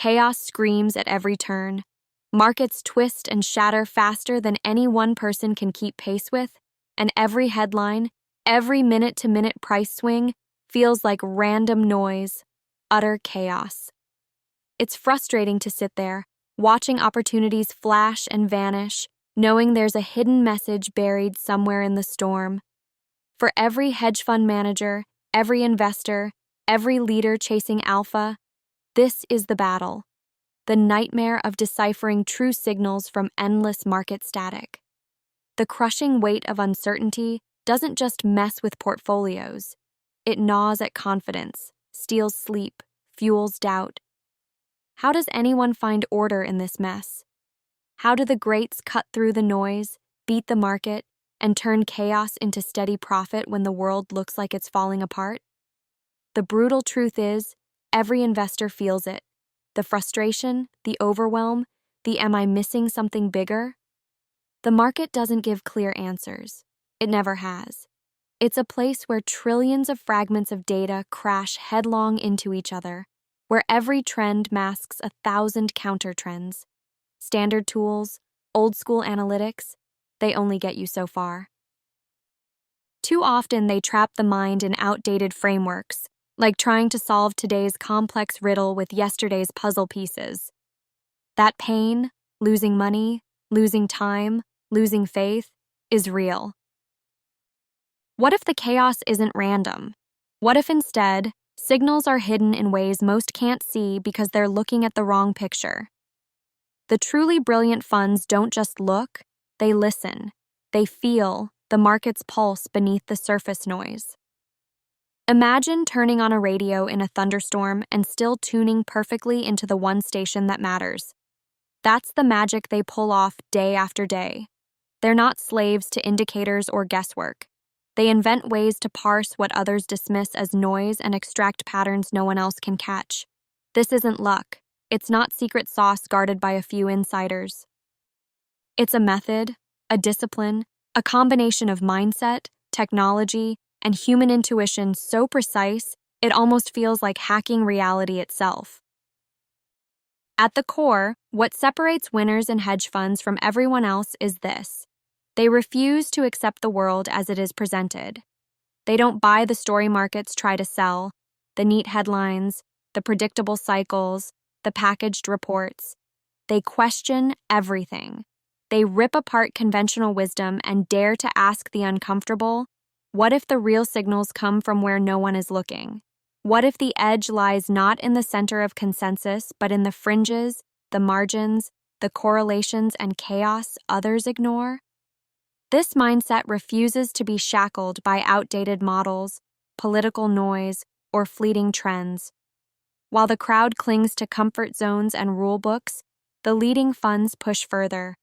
Chaos screams at every turn. Markets twist and shatter faster than any one person can keep pace with, and every headline, every minute-to-minute price swing feels like random noise, utter chaos. It's frustrating to sit there, watching opportunities flash and vanish, knowing there's a hidden message buried somewhere in the storm. For every hedge fund manager, every investor, every leader chasing alpha, this is the battle, the nightmare of deciphering true signals from endless market static. The crushing weight of uncertainty doesn't just mess with portfolios. It gnaws at confidence, steals sleep, fuels doubt. How does anyone find order in this mess? How do the greats cut through the noise, beat the market, and turn chaos into steady profit when the world looks like it's falling apart? The brutal truth is, every investor feels it. The frustration, the overwhelm, the "am I missing something bigger?" The market doesn't give clear answers. It never has. It's a place where trillions of fragments of data crash headlong into each other, where every trend masks 1,000 counter-trends. Standard tools, old-school analytics, they only get you so far. Too often they trap the mind in outdated frameworks, like trying to solve today's complex riddle with yesterday's puzzle pieces. That pain, losing money, losing time, losing faith, is real. What if the chaos isn't random? What if instead, signals are hidden in ways most can't see because they're looking at the wrong picture? The truly brilliant funds don't just look, they listen. They feel the market's pulse beneath the surface noise. Imagine turning on a radio in a thunderstorm and still tuning perfectly into the one station that matters. That's the magic they pull off day after day. They're not slaves to indicators or guesswork. They invent ways to parse what others dismiss as noise and extract patterns no one else can catch. This isn't luck. It's not secret sauce guarded by a few insiders. It's a method, a discipline, a combination of mindset, technology, and human intuition so precise it almost feels like hacking reality itself. At the core, what separates winners in hedge funds from everyone else is this: they refuse to accept the world as it is presented. They don't buy the story markets try to sell, the neat headlines, the predictable cycles, the packaged reports. They question everything. They rip apart conventional wisdom and dare to ask the uncomfortable: what if the real signals come from where no one is looking? What if the edge lies not in the center of consensus, but in the fringes, the margins, the correlations and chaos others ignore? This mindset refuses to be shackled by outdated models, political noise, or fleeting trends. While the crowd clings to comfort zones and rule books, the leading funds push further.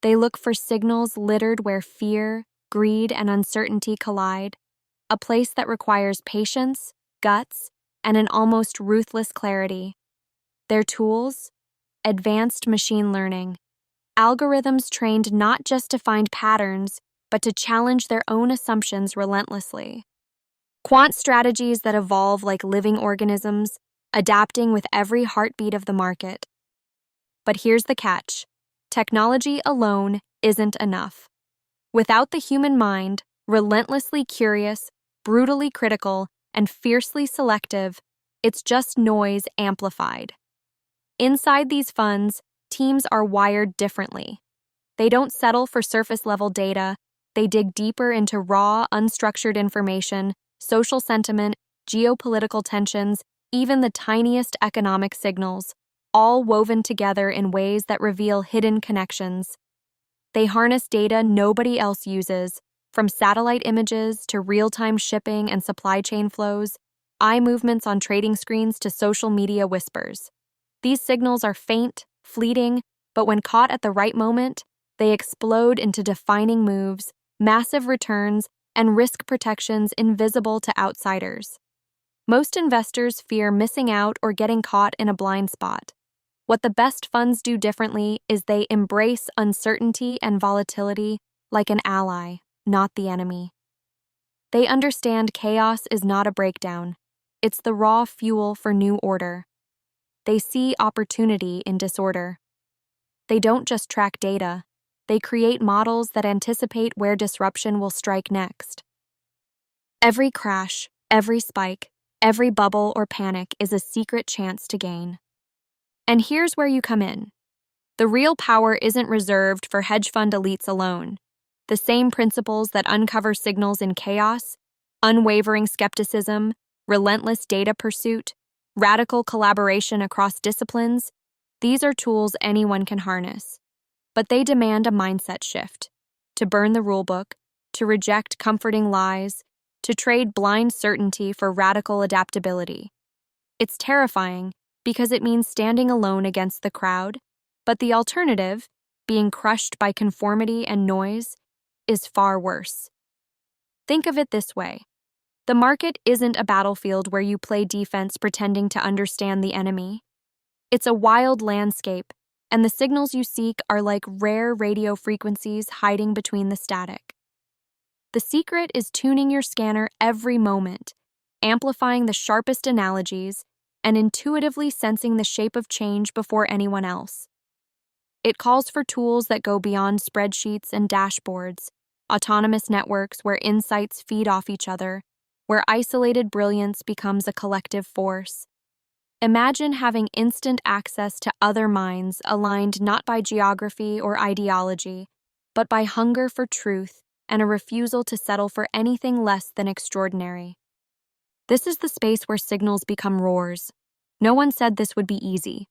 They look for signals littered where fear, greed, and uncertainty collide, a place that requires patience, guts, and an almost ruthless clarity. Their tools? Advanced machine learning. Algorithms trained not just to find patterns, but to challenge their own assumptions relentlessly. Quant strategies that evolve like living organisms, adapting with every heartbeat of the market. But here's the catch: technology alone isn't enough. Without the human mind, relentlessly curious, brutally critical, and fiercely selective, it's just noise amplified. Inside these funds, teams are wired differently. They don't settle for surface-level data. They dig deeper into raw, unstructured information, social sentiment, geopolitical tensions, even the tiniest economic signals, all woven together in ways that reveal hidden connections. They harness data nobody else uses, from satellite images to real-time shipping and supply chain flows, eye movements on trading screens to social media whispers. These signals are faint, fleeting, but when caught at the right moment, they explode into defining moves, massive returns, and risk protections invisible to outsiders. Most investors fear missing out or getting caught in a blind spot. What the best funds do differently is they embrace uncertainty and volatility like an ally, not the enemy. They understand chaos is not a breakdown. It's the raw fuel for new order. They see opportunity in disorder. They don't just track data, they create models that anticipate where disruption will strike next. Every crash, every spike, every bubble or panic is a secret chance to gain. And here's where you come in. The real power isn't reserved for hedge fund elites alone. The same principles that uncover signals in chaos, unwavering skepticism, relentless data pursuit, radical collaboration across disciplines, these are tools anyone can harness. But they demand a mindset shift, to burn the rulebook, to reject comforting lies, to trade blind certainty for radical adaptability. It's terrifying because it means standing alone against the crowd, but the alternative, being crushed by conformity and noise, is far worse. Think of it this way. The market isn't a battlefield where you play defense pretending to understand the enemy. It's a wild landscape, and the signals you seek are like rare radio frequencies hiding between the static. The secret is tuning your scanner every moment, amplifying the sharpest analogies, and intuitively sensing the shape of change before anyone else. It calls for tools that go beyond spreadsheets and dashboards, autonomous networks where insights feed off each other, where isolated brilliance becomes a collective force. Imagine having instant access to other minds aligned not by geography or ideology, but by hunger for truth and a refusal to settle for anything less than extraordinary. This is the space where signals become roars. No one said this would be easy.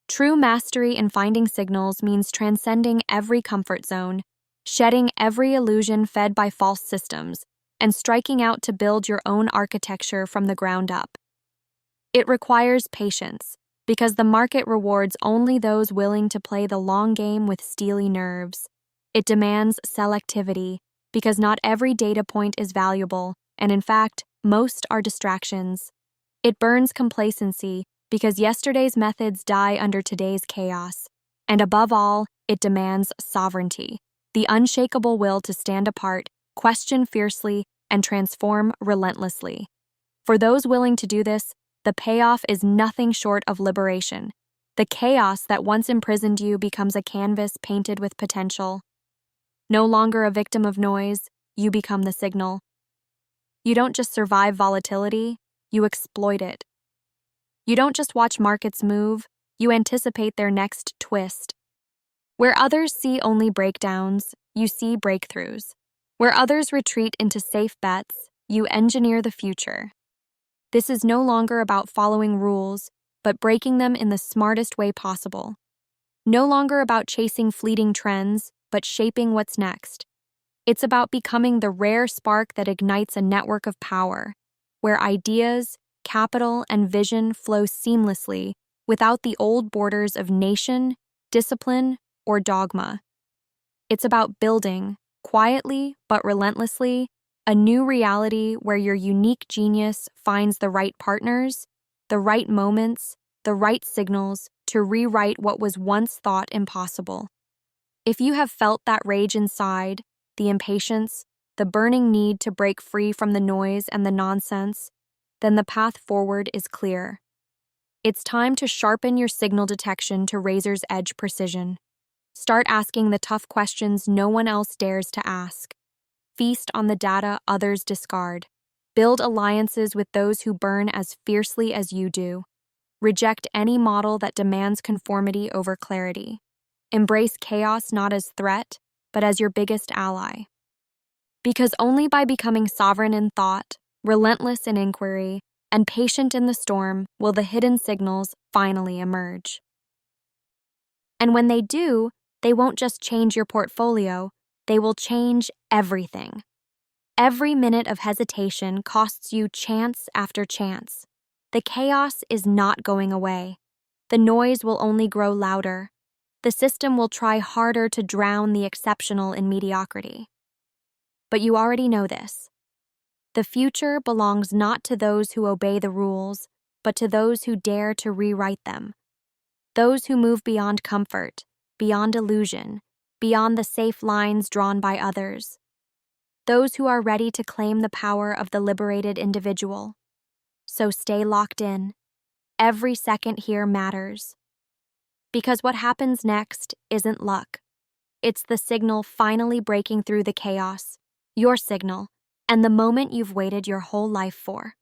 True mastery in finding signals means transcending every comfort zone, shedding every illusion fed by false systems, and striking out to build your own architecture from the ground up. It requires patience, because the market rewards only those willing to play the long game with steely nerves. It demands selectivity, because not every data point is valuable, and in fact, most are distractions. It burns complacency, because yesterday's methods die under today's chaos. And above all, it demands sovereignty, the unshakable will to stand apart, question fiercely, and transform relentlessly. For those willing to do this, the payoff is nothing short of liberation. The chaos that once imprisoned you becomes a canvas painted with potential. No longer a victim of noise, you become the signal. You don't just survive volatility, you exploit it. You don't just watch markets move, you anticipate their next twist. Where others see only breakdowns, you see breakthroughs. Where others retreat into safe bets, you engineer the future. This is no longer about following rules, but breaking them in the smartest way possible. No longer about chasing fleeting trends, but shaping what's next. It's about becoming the rare spark that ignites a network of power, where ideas, capital, and vision flow seamlessly without the old borders of nation, discipline, or dogma. It's about building, quietly but relentlessly, a new reality where your unique genius finds the right partners, the right moments, the right signals to rewrite what was once thought impossible. If you have felt that rage inside, the impatience, the burning need to break free from the noise and the nonsense, then the path forward is clear. It's time to sharpen your signal detection to razor's edge precision. Start asking the tough questions no one else dares to ask. Feast on the data others discard. Build alliances with those who burn as fiercely as you do. Reject any model that demands conformity over clarity. Embrace chaos not as threat, but as your biggest ally. Because only by becoming sovereign in thought, relentless in inquiry, and patient in the storm will the hidden signals finally emerge. And when they do, they won't just change your portfolio, they will change everything. Every minute of hesitation costs you chance after chance. The chaos is not going away. The noise will only grow louder. The system will try harder to drown the exceptional in mediocrity. But you already know this. The future belongs not to those who obey the rules, but to those who dare to rewrite them. Those who move beyond comfort, beyond illusion, beyond the safe lines drawn by others. Those who are ready to claim the power of the liberated individual. So stay locked in. every second here matters. Because what happens next isn't luck. It's the signal finally breaking through the chaos, your signal, and the moment you've waited your whole life for.